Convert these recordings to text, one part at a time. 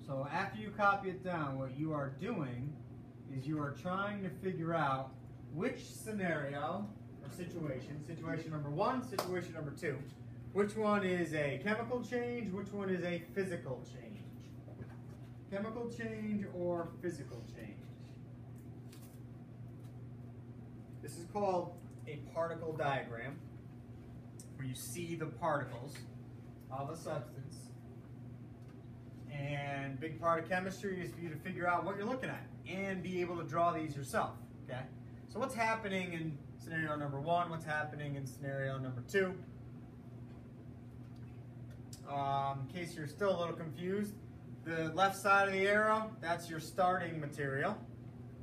So after you copy it down, what you are doing is you are trying to figure out which scenario or situation number one, situation number two, which one is a chemical change, which one is a physical change. Chemical change or physical change. This is called a particle diagram, where you see the particles of a substance. And big part of chemistry is for you to figure out what you're looking at and be able to draw these yourself. Okay? So what's happening in scenario number one? What's happening in scenario number two? In case you're still a little confused, the left side of the arrow, that's your starting material.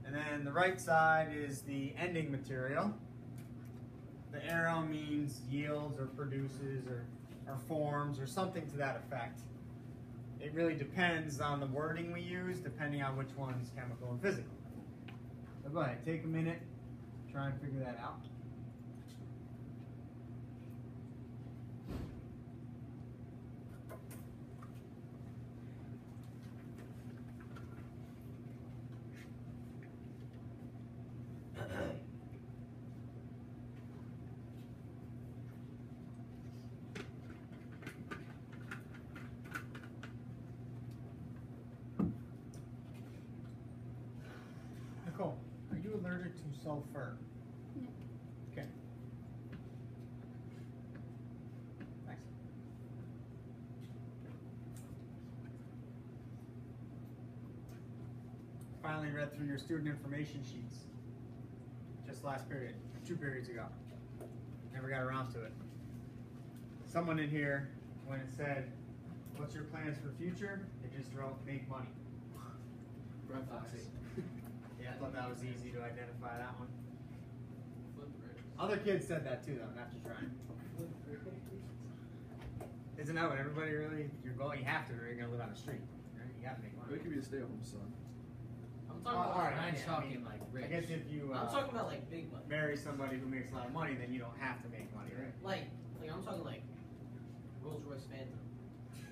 And then the right side is the ending material. The arrow means yields or produces or forms or something to that effect. It really depends on the wording we use, depending on which one's chemical and physical. So go ahead, take a minute, try and figure that out. Nicole, are you allergic to sulfur? No. Okay. Nice. Finally read through your student information sheets. Just last period, 2 periods ago. Never got around to it. Someone in here, when it said, what's your plans for the future? They just wrote, make money. Yeah, I thought that was easy to identify that one. Other kids said that too, though, not just Ryan. Isn't that what everybody really, your goal, you have to, or you're going to live on the street. Right? You got to make money. It could be a stay-at-home son. I'm talking about, alright, Ryan's yeah, talking like I rich. guess if you I'm talking about like big money. marry somebody who makes a lot of money, then you don't have to make money, right? Like I'm talking like Rolls Royce Phantom.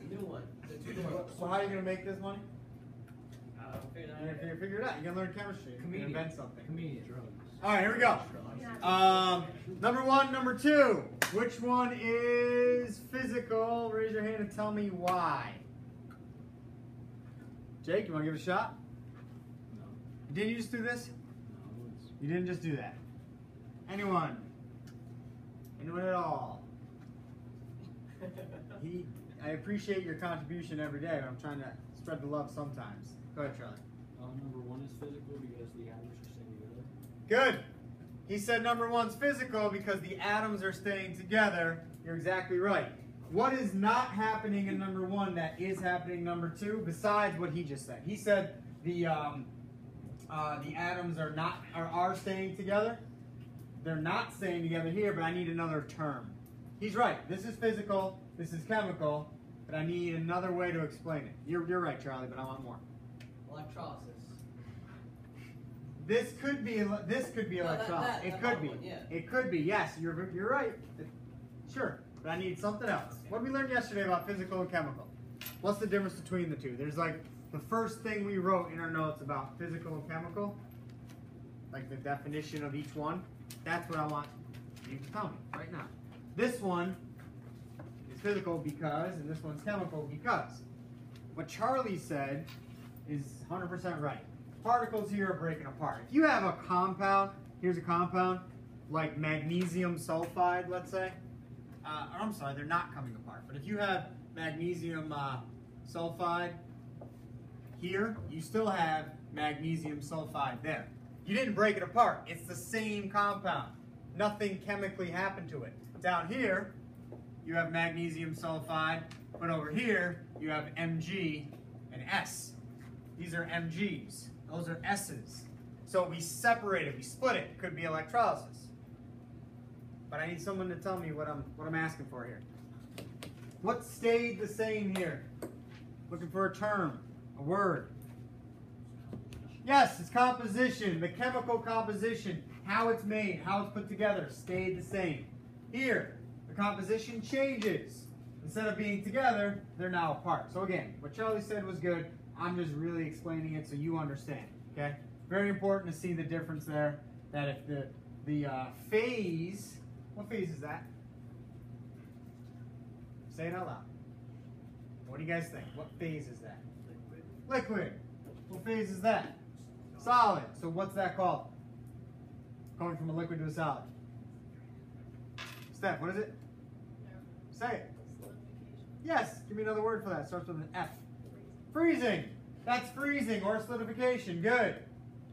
The new one. The two-door. So how are you going to make this money? Figure You're going to figure it out. You're going to learn chemistry. You're going to invent something. Comedian. All right, here we go. Number one, number two. Which one is physical? Raise your hand and tell me why. Jake, you want to give it a shot? No. Didn't you just do this? No. You didn't just do that. Anyone? Anyone at all? I appreciate your contribution every day, but I'm trying to spread the love sometimes. Go ahead, Charlie. Number one is physical because the atoms are staying together. Good. He said number one's physical because the atoms are staying together. You're exactly right. What is not happening in number one that is happening in number two, besides what he just said? He said the atoms are staying together. They're not staying together here, but I need another term. He's right. This is physical. This is chemical. But I need another way to explain it. You're right, Charlie, but I want more. Electrolysis. This could be electrolysis. It could be. One, yeah. It could be. Yes, you're right. Sure, but I need something else. What did we learn yesterday about physical and chemical? What's the difference between the two? There's like the first thing we wrote in our notes about physical and chemical, like the definition of each one. That's what I want you to tell me right now. This one is physical because, and this one's chemical because. What Charlie said is 100% right. Particles here are breaking apart. If you have a compound, here's a compound, like magnesium sulfide, let's say. I'm sorry, they're not coming apart. But if you have magnesium sulfide here, you still have magnesium sulfide there. You didn't break it apart. It's the same compound. Nothing chemically happened to it. Down here, you have magnesium sulfide, but over here, you have Mg and S. These are Mgs. Those are S's. So we separate it, we split it. It could be electrolysis. But I need someone to tell me what I'm asking for here. What stayed the same here? Looking for a term, a word. Yes, it's composition, the chemical composition, how it's made, how it's put together, stayed the same. Here, the composition changes. Instead of being together, they're now apart. So again, what Charlie said was good. I'm just really explaining it so you understand, okay? Very important to see the difference there, that if the phase, what phase is that? Say it out loud. What do you guys think? What phase is that? Liquid. What phase is that? Solid. So what's that called? Going from a liquid to a solid. Steph, what is it? Say it. Yes, give me another word for that. It starts with an F. Freezing. That's freezing or solidification. Good.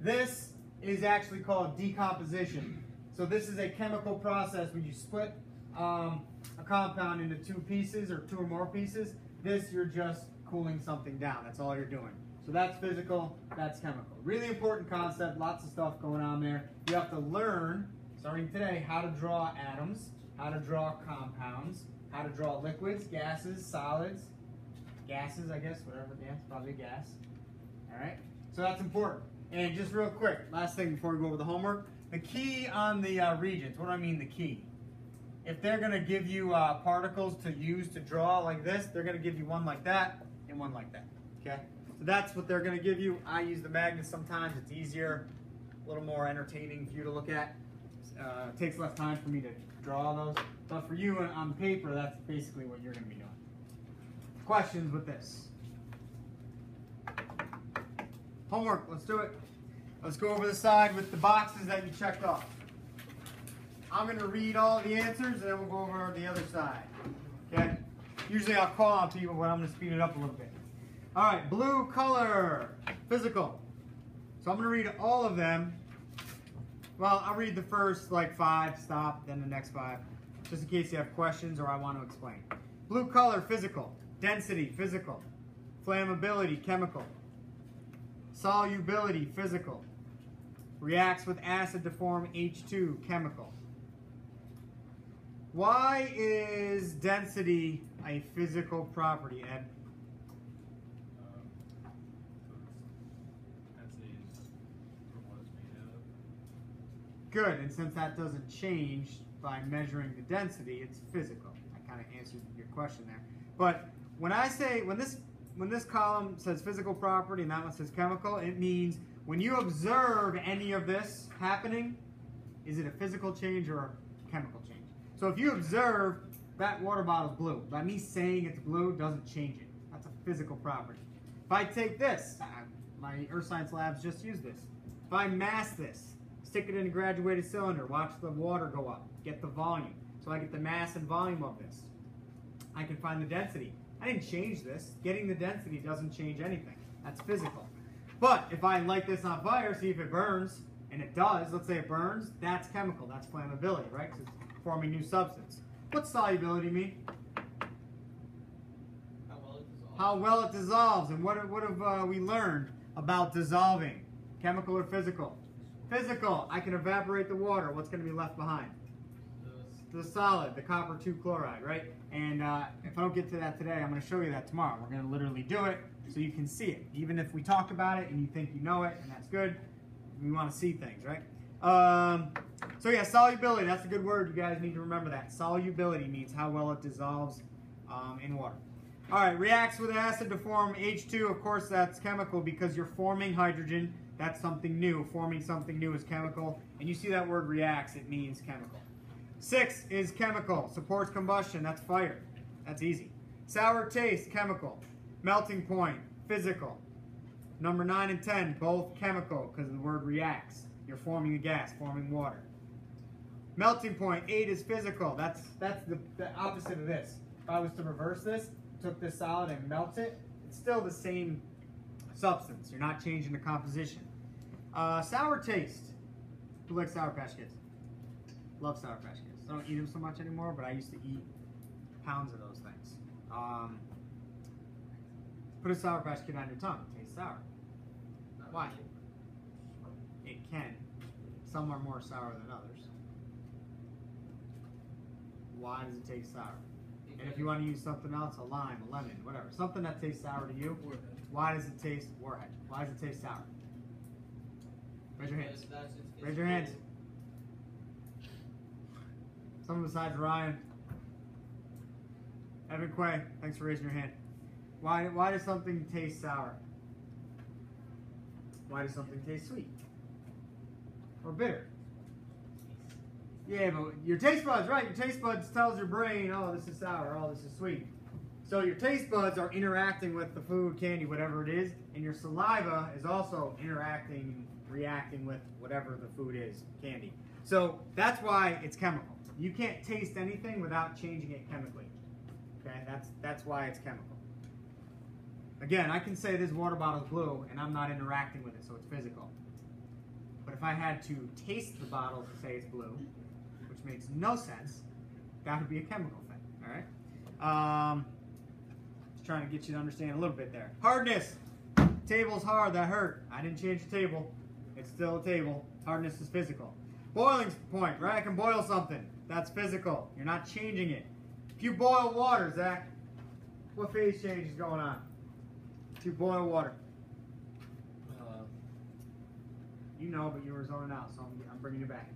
This is actually called decomposition. So this is a chemical process when you split a compound into two pieces or two or more pieces. This, you're just cooling something down. That's all you're doing. So that's physical, that's chemical. Really important concept, lots of stuff going on there. You have to learn, starting today, how to draw atoms, how to draw compounds, how to draw liquids, gases, solids, gases, I guess, whatever, yeah, it's probably a gas. All right, so that's important. And just real quick, last thing before we go over the homework, the key on the regents, what do I mean the key? If they're going to give you particles to use to draw like this, they're going to give you one like that and one like that, okay? So that's what they're going to give you. I use the magnets sometimes. It's easier, a little more entertaining for you to look at. It takes less time for me to draw those. But for you on paper, that's basically what you're going to be doing. Questions with this? Homework, let's do it. Let's go over the side with the boxes that you checked off. I'm going to read all the answers and then we'll go over the other side. Okay? Usually I'll call on people, but I'm going to speed it up a little bit. All right, blue color, physical. So I'm going to read all of them. Well, I'll read the first like 5, stop, then the next 5, just in case you have questions or I want to explain. Blue color, physical. Density, physical. Flammability, chemical. Solubility, physical. Reacts with acid to form H2, chemical. Why is density a physical property, Ed? Density is from what it's made out of. Good, and since that doesn't change by measuring the density, it's physical. I kind of answered your question there. But when I say, when this column says physical property and that one says chemical, it means when you observe any of this happening, is it a physical change or a chemical change? So if you observe that water bottle's blue, by me saying it's blue doesn't change it. That's a physical property. If I take this, my earth science labs just used this. If I mass this, stick it in a graduated cylinder, watch the water go up, get the volume. So I get the mass and volume of this. I can find the density. I didn't change this. Getting the density doesn't change anything. That's physical. But if I light this on fire, see if it burns, and it does, let's say it burns, that's chemical, that's flammability, right? Because it's forming new substance. What's solubility mean? How well it dissolves. How well it dissolves. And what have we learned about dissolving? Chemical or physical? Physical. I can evaporate the water. What's going to be left behind? The solid, the copper 2 chloride, right? And if I don't get to that today, I'm going to show you that tomorrow. We're going to literally do it so you can see it. Even if we talk about it and you think you know it, and that's good, we want to see things, right? So yeah, solubility, that's a good word. You guys need to remember that. Solubility means how well it dissolves in water. All right, reacts with acid to form H2. Of course, that's chemical because you're forming hydrogen. That's something new. Forming something new is chemical. And you see that word reacts, it means chemical. 6 is chemical, supports combustion, that's fire. That's easy. Sour taste, chemical. Melting point, physical. Number 9 and 10, both chemical because of the word reacts. You're forming a gas, forming water. Melting point, 8 is physical. That's the opposite of this. If I was to reverse this, took this solid and melt it, it's still the same substance. You're not changing the composition. Sour taste. Who likes Sour Patch Kids? Love Sour Patch Kids. I don't eat them so much anymore, but I used to eat pounds of those things. Put a Sour Patch Kid on your tongue. It tastes sour. Why? It can. Some are more sour than others. Why does it taste sour? And if you want to use something else, a lime, a lemon, whatever. Something that tastes sour to you, why does it taste, Warhead, why does it taste sour? Raise your hands. Raise your hands. Someone besides Ryan. Evan Quay, thanks for raising your hand. Why does something taste sour? Why does something taste sweet? Or bitter? Yeah, but your taste buds, right? Your taste buds tells your brain, oh, this is sour, oh, this is sweet. So your taste buds are interacting with the food, candy, whatever it is, and your saliva is also interacting, reacting with whatever the food is, candy. So that's why it's chemical. You can't taste anything without changing it chemically. Okay, that's why it's chemical. Again, I can say this water bottle is blue and I'm not interacting with it, so it's physical. But if I had to taste the bottle to say it's blue, which makes no sense, that would be a chemical thing, all right? Just trying to get you to understand a little bit there. Hardness. Table's hard, that hurt. I didn't change the table. It's still a table. Hardness is physical. Boiling point, right? I can boil something. That's physical. You're not changing it. If you boil water, Zach, what phase change is going on? If you boil water. You know, but you were zoning out, so I'm bringing you back.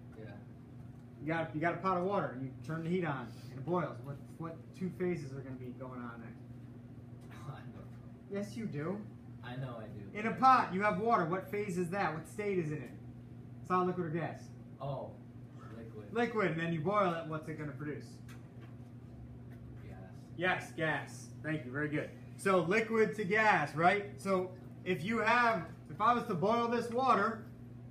Yeah. You got a pot of water, and you turn the heat on, and it boils. What two phases are going to be going on there? I know. Yes, you do. I know I do. In a pot, you have water. What phase is that? What state is it in? Solid, liquid, or gas? Oh, liquid. Liquid, and then you boil it. What's it going to produce? Gas. Yes, gas. Thank you. Very good. So liquid to gas, right? So if I was to boil this water,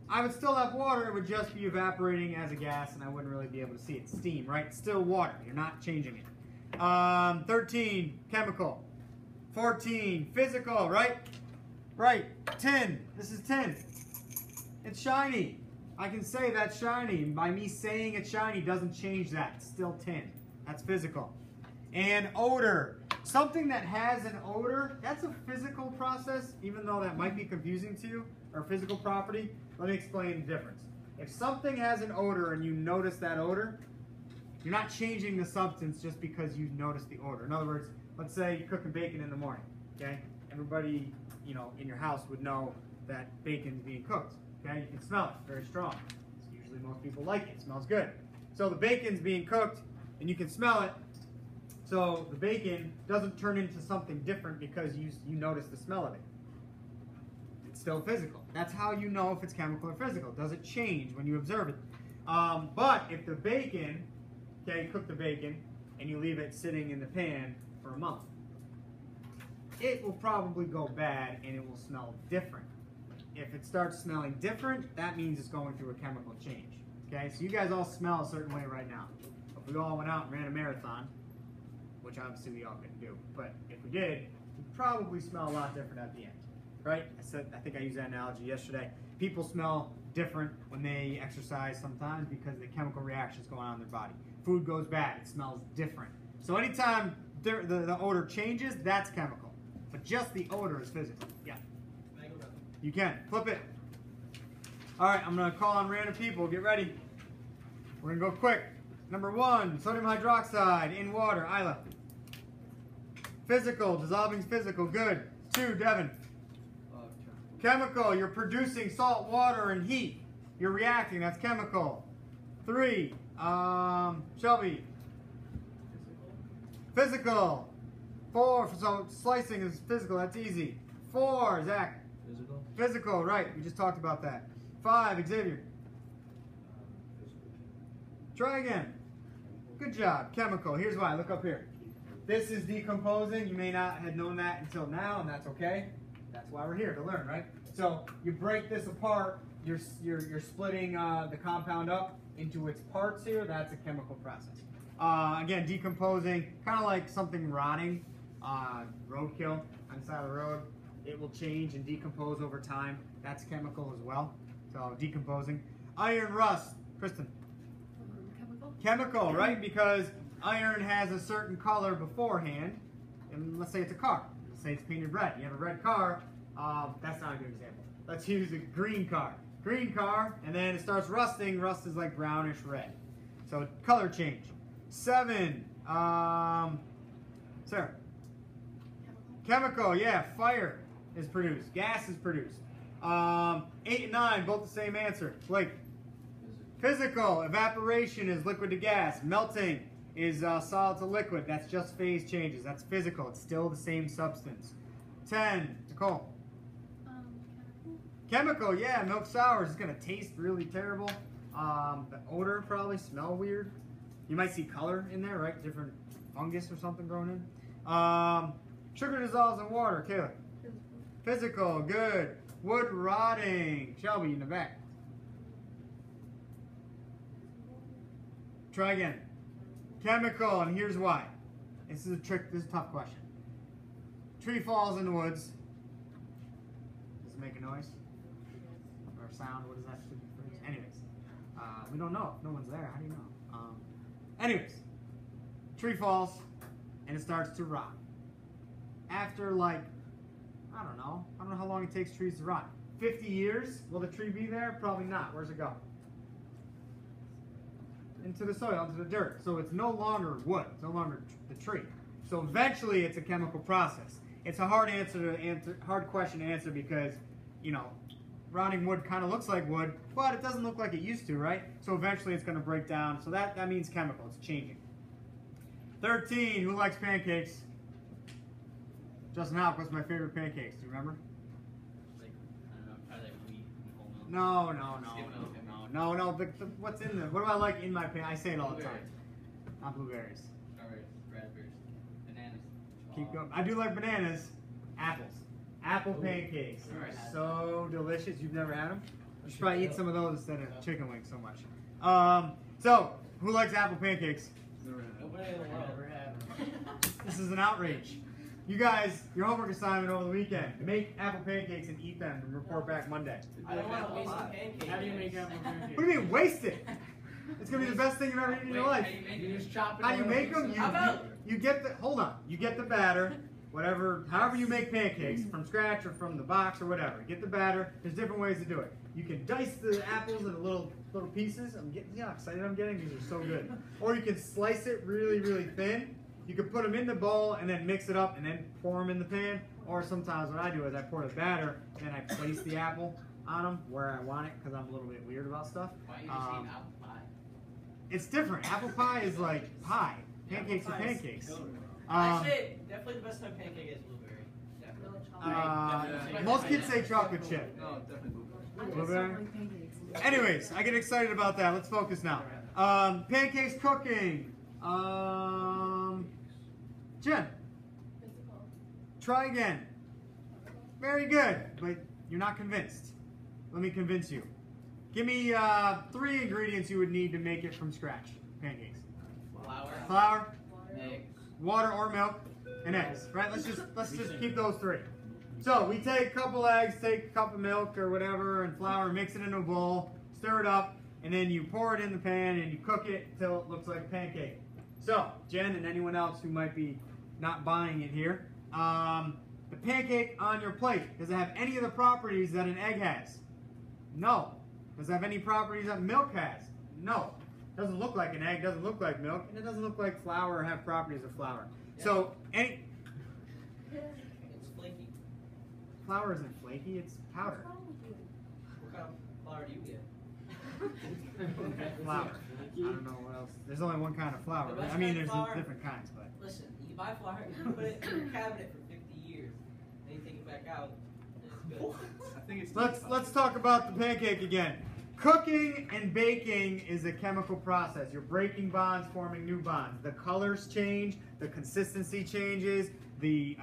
I would still have water. It would just be evaporating as a gas, and I wouldn't really be able to see it. Steam, right? It's still water. You're not changing it. 13, chemical. 14, physical, right? Right. Tin. This is tin. It's shiny. I can say that's shiny. By me saying it's shiny doesn't change that. It's still tin. That's physical. And odor. Something that has an odor, that's a physical process, even though that might be confusing to you, or physical property. Let me explain the difference. If something has an odor and you notice that odor, you're not changing the substance just because you notice the odor. In other words, let's say you're cooking bacon in the morning, okay? Everybody, in your house would know that bacon's being cooked, okay? You can smell it, very strong. Usually most people like it, smells good. So the bacon's being cooked and you can smell it. So the bacon doesn't turn into something different because you notice the smell of it. It's still physical. That's how you know if it's chemical or physical. Does it change when you observe it? But if the bacon, okay, you cook the bacon and you leave it sitting in the pan for a month, it will probably go bad and it will smell different. If it starts smelling different, that means it's going through a chemical change. Okay, so you guys all smell a certain way right now. If we all went out and ran a marathon, which obviously we all couldn't do, but if we did, we'd probably smell a lot different at the end, right? I think I used that analogy yesterday. People smell different when they exercise sometimes because the chemical reactions going on in their body. Food goes bad, it smells different. So anytime the odor changes, that's chemical. But just the odor is physical. Yeah. You can. Flip it. All right, I'm going to call on random people. Get ready. We're going to go quick. Number 1, sodium hydroxide in water. Isla. Physical. Dissolving is physical. Good. 2, Devin. Chemical. You're producing salt, water, and heat. You're reacting. That's chemical. 3, Shelby. Physical. 4, so slicing is physical. That's easy. 4, Zach. Physical. Physical, right. We just talked about that. 5, Xavier. Physical. Try again. Good job. Chemical. Here's why. Look up here. This is decomposing. You may not have known that until now, and that's okay. That's why we're here, to learn, right? So you break this apart. You're splitting the compound up into its parts here. That's a chemical process. Again, decomposing, kind of like something rotting. Roadkill on the side of the road. It will change and decompose over time. That's chemical as well. So decomposing. Iron rust. Kristen. Chemical, right? Because iron has a certain color beforehand. And let's say it's a car. Let's say it's painted red. You have a red car. That's not a good example. Let's use a green car. Green car, and then it starts rusting. Rust is like brownish red. So color change. 7. Sarah. Chemical, yeah. Fire is produced. Gas is produced. 8 and 9, both the same answer. Blake. Physical. Evaporation is liquid to gas. Melting is solid to liquid. That's just phase changes. That's physical. It's still the same substance. 10. Nicole. Chemical, yeah, milk sour is gonna taste really terrible. The odor probably smell weird. You might see color in there, right? Different fungus or something growing in. Sugar dissolves in water, Kayla. Physical, good. Wood rotting. Shelby in the back. Try again. Chemical, and here's why. This is a trick, this is a tough question. Tree falls in the woods. Does it make a noise? Or a sound? What does that do? Anyways, we don't know. No one's there. How do you know? Anyways, tree falls and it starts to rot. After like, I don't know how long it takes trees to rot. 50 years, will the tree be there? Probably not. Where's it go? Into the soil, into the dirt. So it's no longer wood. It's no longer the tree. So eventually it's a chemical process. It's a hard hard question to answer because, you know, rotting wood kind of looks like wood, but it doesn't look like it used to, right? So eventually it's going to break down. So that means chemical. It's changing. 13, who likes pancakes? Justin Houck, what's my favorite pancakes? Do you remember? Like, I don't know, probably like wheat and whole milk. No. What's in them? What do I like in my pancakes? I say it all the time. Not blueberries. Strawberries, raspberries, bananas. Keep going. I do like bananas. Apples. Apple pancakes. They're so delicious. You've never had them? You should probably eat some of those instead of chicken wings so much. So, who likes apple pancakes? Nobody in the world ever had. This is an outrage. You guys, your homework assignment over the weekend, make apple pancakes and eat them and report back Monday. I don't want to waste the pancake. How do you make apple pancakes? What do you mean, waste it? It's going to be the best thing you've ever eaten in your life. You just chop it. How you make them? You get the, hold on, you get the batter, however you make pancakes, from scratch or from the box or whatever. Get the batter. There's different ways to do it. You can dice the apples into little pieces. I'm getting, how excited I'm getting. These are so good. Or you can slice it really, really thin. You can put them in the bowl and then mix it up and then pour them in the pan. Or sometimes what I do is I pour the batter and then I place the apple on them where I want it because I'm a little bit weird about stuff. Why you just eat apple pie? It's different. Apple pie is like pie. Pancakes are pancakes. Actually, definitely the best type of pancake is blueberry. Definitely. Most kids say chocolate chip. No, definitely blueberry. Blueberry? Anyways, I get excited about that. Let's focus now. Pancakes cooking. Jen. Try again. Very good, but you're not convinced. Let me convince you. Give me 3 ingredients you would need to make it from scratch. Pancakes. Flour, Eggs. water or milk, and eggs. Right? Let's just keep those 3. So we take a couple eggs, take a cup of milk or whatever, and flour, mix it in a bowl, stir it up, and then you pour it in the pan and you cook it until it looks like a pancake. So Jen and anyone else who might be not buying it here, the pancake on your plate, does it have any of the properties that an egg has? No. Does it have any properties that milk has? No. Doesn't look like an egg, doesn't look like milk, and it doesn't look like flour or have properties of flour. Yeah. So It's flaky. Flour isn't flaky, it's powder. What kind of flour do you get? Flour. I don't know what else. There's only one kind of flour. The best I mean, kind of there's flour- different kinds, but. Listen, you buy flour, you put it in your cabinet for 50 years, then you take it back out, and it's good. I think it's Let's talk about the pancake again. Cooking and baking is a chemical process. You're breaking bonds, forming new bonds. The colors change, the consistency changes, the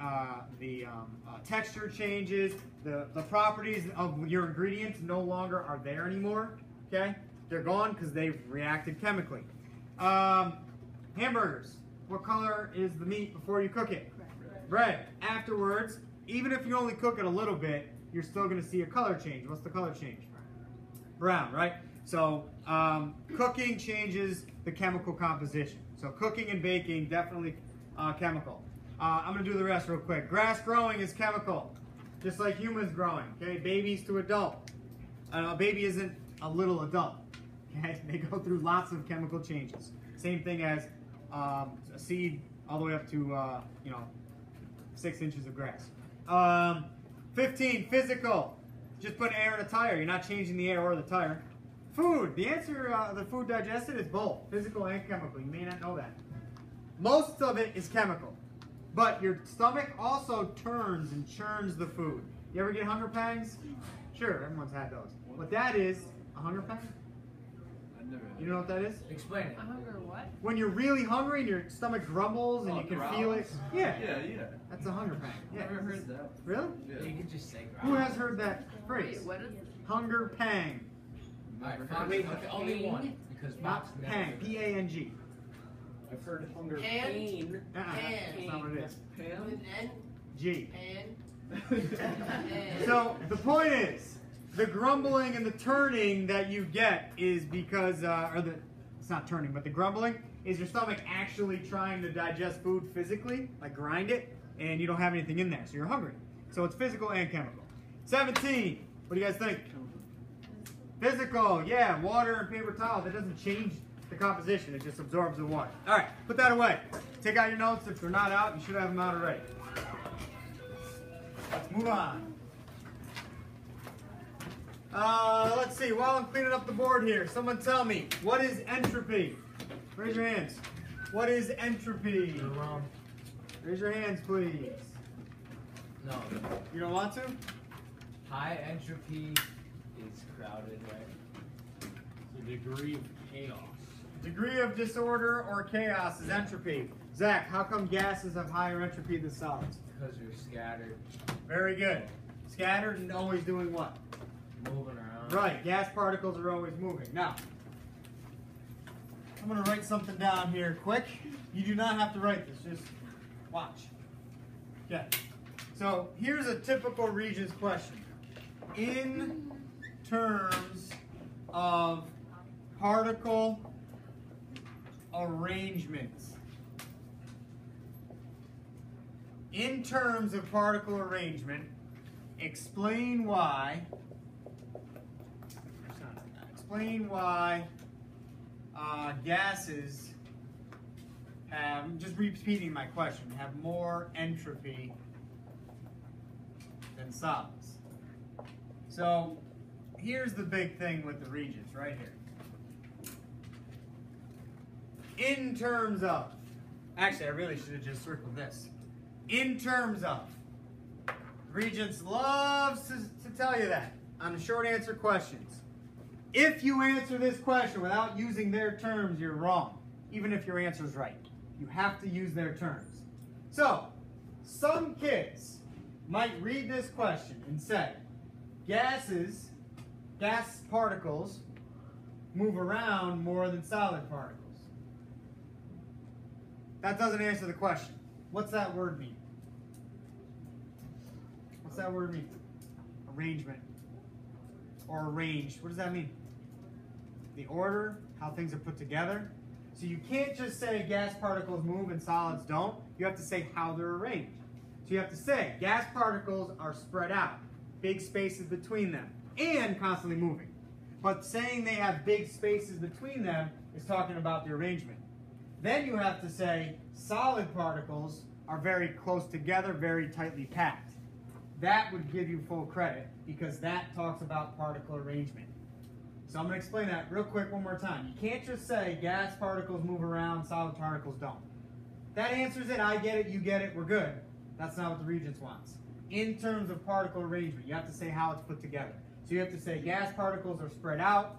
texture changes, the properties of your ingredients no longer are there anymore. Okay, they're gone because they've reacted chemically. Hamburgers. What color is the meat before you cook it? Red. Afterwards, even if you only cook it a little bit, you're still going to see a color change. What's the color change? Brown, right? So cooking changes the chemical composition. So cooking and baking, definitely chemical. I'm going to do the rest real quick. Grass growing is chemical, just like humans growing. Okay, babies to adult. A baby isn't a little adult. Okay, they go through lots of chemical changes. Same thing as a seed all the way up to 6 inches of grass. 15, physical. Just put air in a tire. You're not changing the air or the tire. Food. The answer, the food digested is both physical and chemical. You may not know that. Most of it is chemical, but your stomach also turns and churns the food. You ever get hunger pangs? Sure, everyone's had those. What that is, a hunger pang? I've never had You know what that is? Explain it. A hunger what? When you're really hungry and your stomach grumbles and Oh, you can growls? feel it. Yeah, Yeah. that's a hunger pang. Yeah. Never heard that. Really? Yeah. You can just say Who has heard that phrase? Wait, what is it? Hunger pang. Alright, Never fine. heard Wait, that. okay, only one. Because Not Bob's never pang. heard it. P-A-N-G. I've heard hunger Pan? pain. That's not what it is. Pan? With an N? G. Pan? So the point is, the grumbling and the turning that you get is because, it's not turning, but the grumbling is your stomach actually trying to digest food physically, like grind it, and you don't have anything in there, so you're hungry. So it's physical and chemical. 17. What do you guys think? Physical, yeah, water and paper towel. That doesn't change the composition. It just absorbs the water. All right, put that away. Take out your notes. If they're not out, you should have them out already. Let's move on. Let's see. While I'm cleaning up the board here, someone tell me, what is entropy? Raise your hands. What is entropy? You're wrong. Raise your hands, please. No. You don't want to? High entropy is crowded, right? The degree of chaos. Degree of disorder or chaos is entropy. Zach, how come gases have higher entropy than solids? Because you're scattered, Very good. Scattered and always doing what? moving around. Right, gas particles are always moving. Now, I'm going to write something down here quick. You do not have to write this, just watch. Okay, so here's a typical Regents question. In terms of particle arrangements. In terms of particle arrangement, explain why gases have, I'm just repeating my question, have more entropy than solids. So here's the big thing with the Regents right here. In terms of, actually I really should have just circled this. In terms of, Regents loves to tell you that on the short answer questions. If you answer this question without using their terms, you're wrong, even if your answer is right. You have to use their terms. So, some kids might read this question and say, gas particles move around more than solid particles. That doesn't answer the question. What's that word mean? What's that word mean? Arrangement. Or arranged. What does that mean? The order, how things are put together. So you can't just say gas particles move and solids don't. You have to say how they're arranged. So you have to say gas particles are spread out, big spaces between them, and constantly moving. But saying they have big spaces between them is talking about the arrangement. Then you have to say solid particles are very close together, very tightly packed. That would give you full credit because that talks about particle arrangement. So I'm going to explain that real quick one more time. You can't just say gas particles move around, solid particles don't. That answers it, I get it, you get it, we're good. That's not what the Regents wants. In terms of particle arrangement, you have to say how it's put together. So you have to say gas particles are spread out,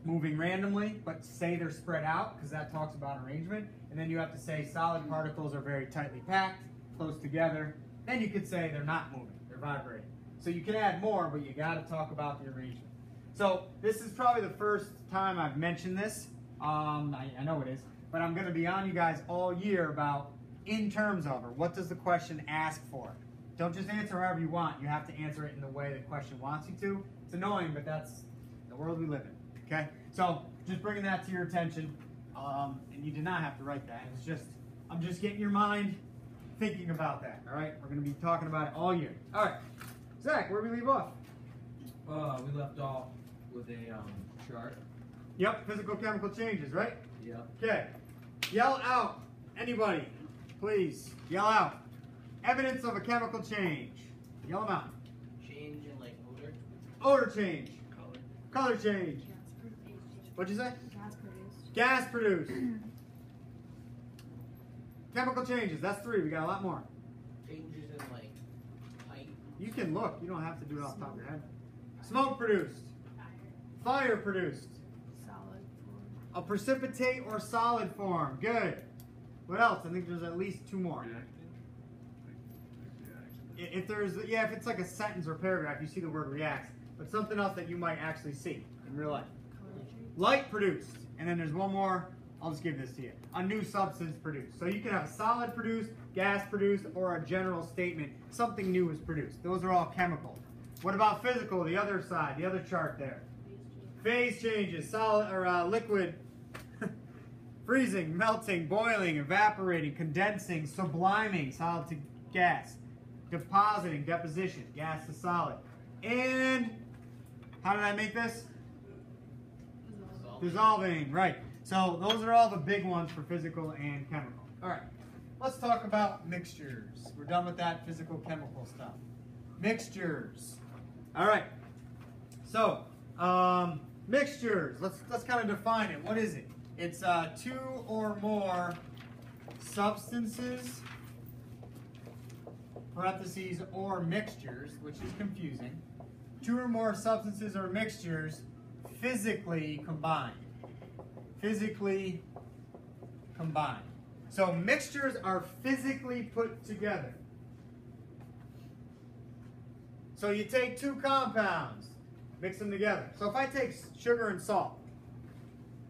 moving randomly, but say they're spread out because that talks about arrangement. And then you have to say solid particles are very tightly packed, close together. Then you could say they're not moving, they're vibrating. So you can add more, but you got to talk about the arrangement. So this is probably the first time I've mentioned this. I know it is, but I'm going to be on you guys all year about in terms of, or what does the question ask for? Don't just answer however you want. You have to answer it in the way the question wants you to. It's annoying, but that's the world we live in. Okay? So just bringing that to your attention, and you did not have to write that. It's just, I'm just getting your mind thinking about that. All right? We're going to be talking about it all year. All right. Zach, where do we leave off? We left off with a chart. Yep, physical chemical changes, right? Yep. Okay. Yell out. Anybody, please, yell out. Evidence of a chemical change. Yell them out. Change in like odor. Odor change. Color. Color change. What'd you say? Gas produced. Gas produced. Chemical changes. That's 3. We got a lot more. Changes in like height. You can look. You don't have to do it off the top of your head. Smoke produced. Fire produced. Solid form. A precipitate or solid form. Good. What else? I think there's at least two more. Reacting? Reaction. If there's, yeah, if it's like a sentence or paragraph, you see the word reacts. But something else that you might actually see in real life. Light produced. And then there's one more. I'll just give this to you. A new substance produced. So you can have a solid produced, gas produced, or a general statement. Something new is produced. Those are all chemical. What about physical? The other side, the other chart there. Phase changes, solid or liquid, freezing, melting, boiling, evaporating, condensing, subliming, solid to gas, depositing, deposition, gas to solid. And how did I make this? Dissolving, right. So those are all the big ones for physical and chemical. All right, let's talk about mixtures. We're done with that physical chemical stuff. Mixtures. All right. So mixtures. Let's kind of define it. What is it? It's two or more substances, parentheses, or mixtures, which is confusing. Two or more substances or mixtures physically combined. Physically combined. So mixtures are physically put together. So you take two compounds, mix them together. So if I take sugar and salt,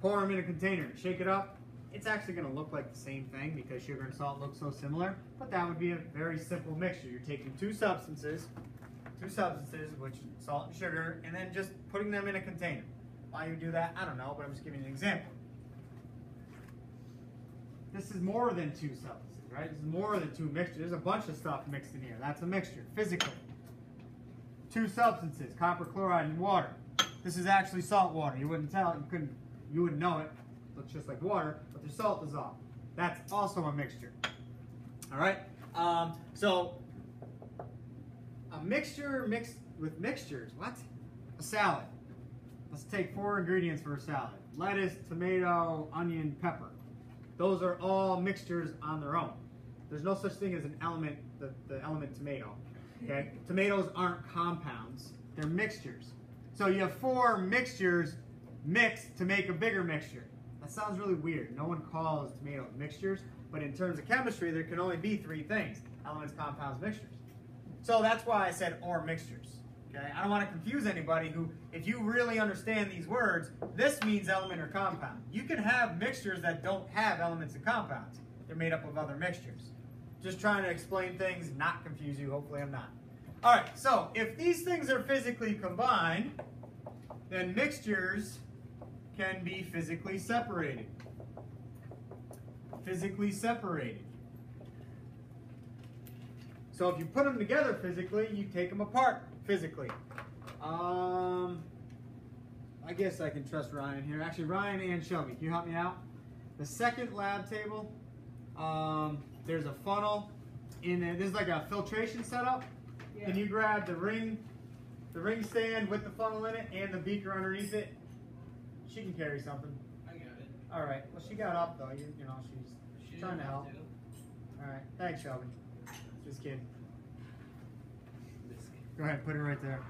pour them in a container, shake it up, it's actually going to look like the same thing because sugar and salt look so similar, but that would be a very simple mixture. You're taking two substances, which is salt and sugar, and then just putting them in a container. Why you do that, I don't know, but I'm just giving you an example. This is more than two substances, right? This is more than two mixtures. There's a bunch of stuff mixed in here. That's a mixture, physically. Two substances, copper chloride and water. This is actually salt water. You wouldn't tell it, you wouldn't know it. It looks just like water, but there's salt dissolved. That's also a mixture. All right? So a mixture mixed with mixtures. What? A salad. Let's take 4 ingredients for a salad. Lettuce, tomato, onion, pepper. Those are all mixtures on their own. There's no such thing as an element, the element tomato. Okay? Tomatoes aren't compounds. They're mixtures. So you have 4 mixtures mixed to make a bigger mixture. That sounds really weird. No one calls tomatoes mixtures, but in terms of chemistry, there can only be 3 things: elements, compounds, mixtures. So that's why I said or mixtures. Okay? I don't want to confuse anybody who, if you really understand these words, this means element or compound. You can have mixtures that don't have elements and compounds. They're made up of other mixtures. Just trying to explain things, not confuse you. Hopefully I'm not. All right, so if these things are physically combined, then mixtures can be physically separated. Physically separated. So if you put them together physically, you take them apart physically. I guess I can trust Ryan here. Actually, Ryan and Shelby, can you help me out? The second lab table, there's a funnel in there. This is like a filtration setup. Yeah. Can you grab the ring stand with the funnel in it and the beaker underneath it? She can carry something. I got it. All right. Well, she got up though. You know, she's trying to help. All right. Thanks, Shelby. Just kidding. Go ahead. Put it right there.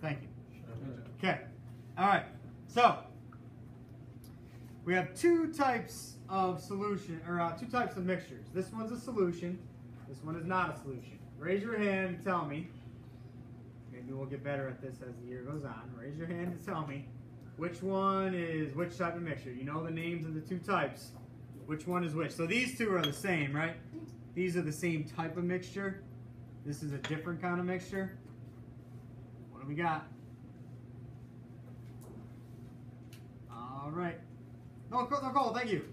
Thank you. Okay. All right. So we have 2 types of solution, or 2 types of mixtures. This one's a solution. This one is not a solution. Raise your hand and tell me. Maybe we'll get better at this as the year goes on. Raise your hand and tell me which one is which type of mixture. You know the names of the 2 types. Which one is which? So these 2 are the same, right? These are the same type of mixture. This is a different kind of mixture. What do we got? All right. No, Nicole, thank you.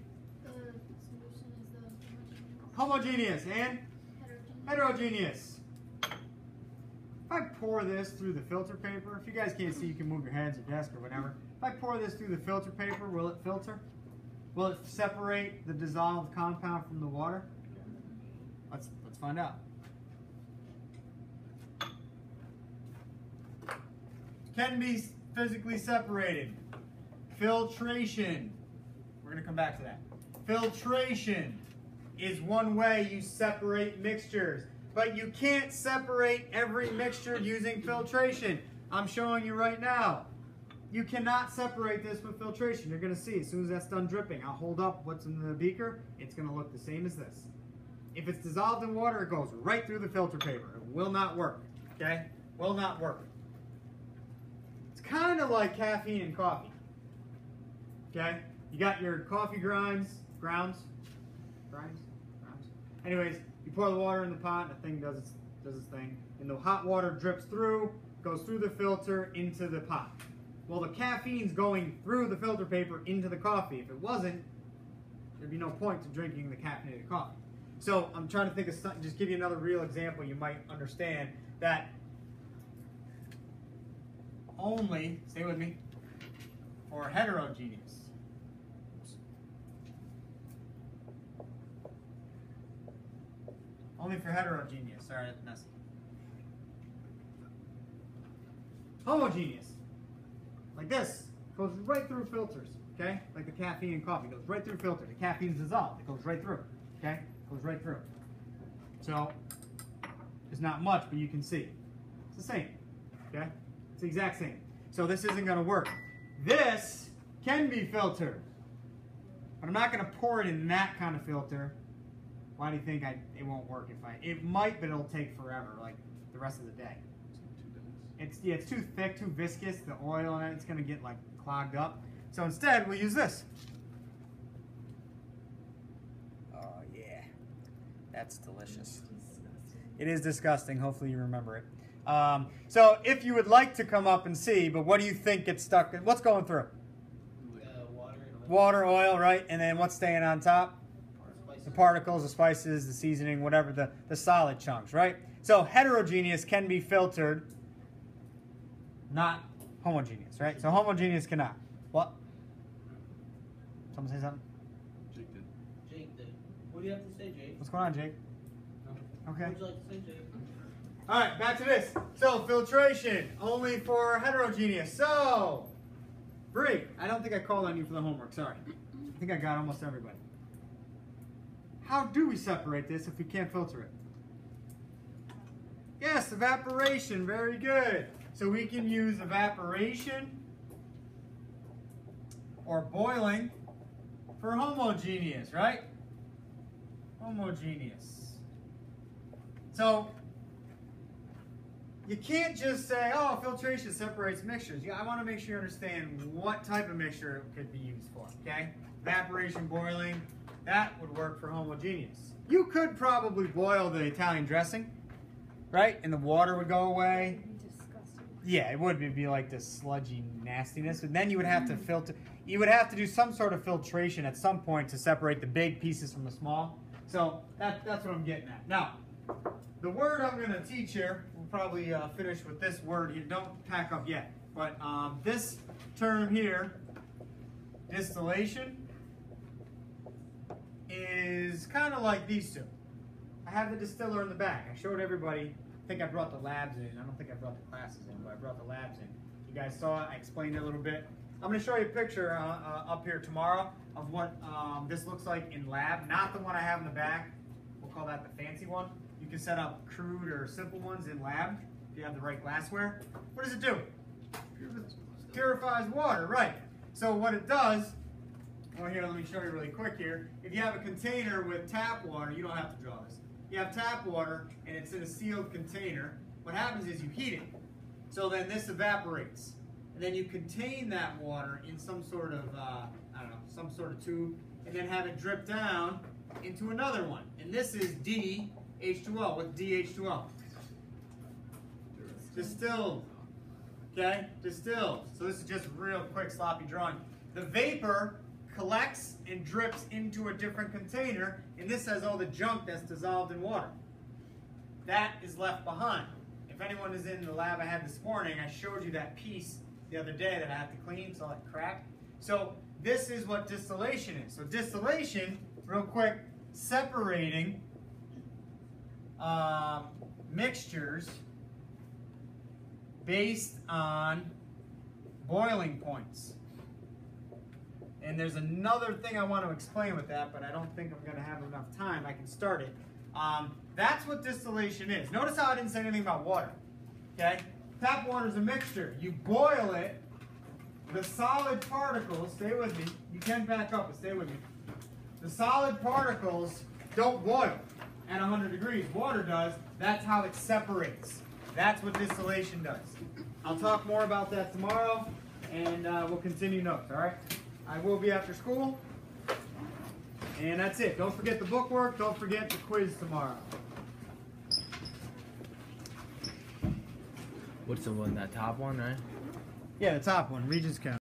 The solution is the Homogeneous and heterogeneous. heterogeneous. If I pour this through the filter paper, if you guys can't see, you can move your heads or desk or whatever. If I pour this through the filter paper, will it filter? Will it separate the dissolved compound from the water? Let's find out. Can be physically separated. Filtration. We're going to come back to that. Filtration is one way you separate mixtures. But you can't separate every mixture using filtration. I'm showing you right now. You cannot separate this with filtration. You're going to see as soon as that's done dripping, I'll hold up what's in the beaker. It's going to look the same as this. If it's dissolved in water, it goes right through the filter paper. It will not work. Okay? Will not work. It's kind of like caffeine in coffee. Okay? You got your coffee grounds. Anyways, you pour the water in the pot, and the thing does its thing, and the hot water drips through, goes through the filter into the pot. Well, the caffeine's going through the filter paper into the coffee. If it wasn't, there'd be no point to drinking the caffeinated coffee. So I'm trying to think of something, just give you another real example you might understand that only, stay with me, for heterogeneous. Only for heterogeneous. Sorry, that's messy. Homogeneous. Like this. Goes right through filters. Okay? Like the caffeine in coffee. Goes right through filter. The caffeine's dissolved. It goes right through. Okay? Goes right through. So, there's not much, but you can see. It's the same. Okay? It's the exact same. So this isn't going to work. This can be filtered. But I'm not going to pour it in that kind of filter. Why do you think it won't work if it might, but it'll take forever, like the rest of the day. It's too thick, too viscous, the oil in it, it's gonna get like clogged up. So instead, we'll use this. Oh yeah, that's delicious. It is disgusting, hopefully you remember it. So if you would like to come up and see, but what do you think gets stuck, what's going through? Water and oil. Water, oil, right? And then what's staying on top? The particles, the spices, the seasoning, whatever, the solid chunks, right? So heterogeneous can be filtered, not homogeneous, right? So homogeneous cannot. What? Someone say something? Jake did. Jake did. What do you have to say, Jake? What's going on, Jake? Okay. What would you like to say, Jake? All right, back to this. So filtration, only for heterogeneous. So, Bree, I don't think I called on you for the homework, sorry. I think I got almost everybody. How do we separate this if we can't filter it? Yes, evaporation, very good. So we can use evaporation or boiling for homogeneous, right? Homogeneous. So you can't just say, oh, filtration separates mixtures. I want to make sure you understand what type of mixture it could be used for, okay? Evaporation, boiling, that would work for homogeneous. You could probably boil the Italian dressing, right? And the water would go away. Yeah, it would be like this sludgy nastiness. And then you would have to filter. You would have to do some sort of filtration at some point to separate the big pieces from the small. So that's what I'm getting at. Now, the word I'm going to teach here, we'll probably finish with this word. You don't pack up yet. But this term here, distillation, is kind of like these two. I have the distiller in the back. I showed everybody. I think I brought the labs in. I don't think I brought the classes in, but I brought the labs in. You guys saw it. I explained it a little bit. I'm going to show you a picture up here tomorrow of what this looks like in lab. Not the one I have in the back. We'll call that the fancy one. You can set up crude or simple ones in lab if you have the right glassware. What does it do? Purifies water, right. So what it does, well here, let me show you really quick here. If you have a container with tap water, you don't have to draw this. You have tap water and it's in a sealed container. What happens is you heat it. So then this evaporates. And then you contain that water in some sort of, I don't know, some sort of tube, and then have it drip down into another one. And this is DH2O. What's DH2O? Distilled. Okay? Distilled. So this is just real quick sloppy drawing. The vapor collects and drips into a different container, and this has all the junk that's dissolved in water. That is left behind. If anyone is in the lab I had this morning, I showed you that piece the other day that I have to clean, so it cracked. So this is what distillation is. So distillation, real quick, separating mixtures based on boiling points. And there's another thing I want to explain with that, but I don't think I'm going to have enough time. I can start it. That's what distillation is. Notice how I didn't say anything about water. Okay? Tap water is a mixture. You boil it. The solid particles, stay with me. You can back up, but stay with me. The solid particles don't boil at 100 degrees. Water does. That's how it separates. That's what distillation does. I'll talk more about that tomorrow, and we'll continue notes, all right? I will be after school. And that's it. Don't forget the book work. Don't forget the quiz tomorrow. What's the one? That top one, right? Yeah, the top one, Regents Chem.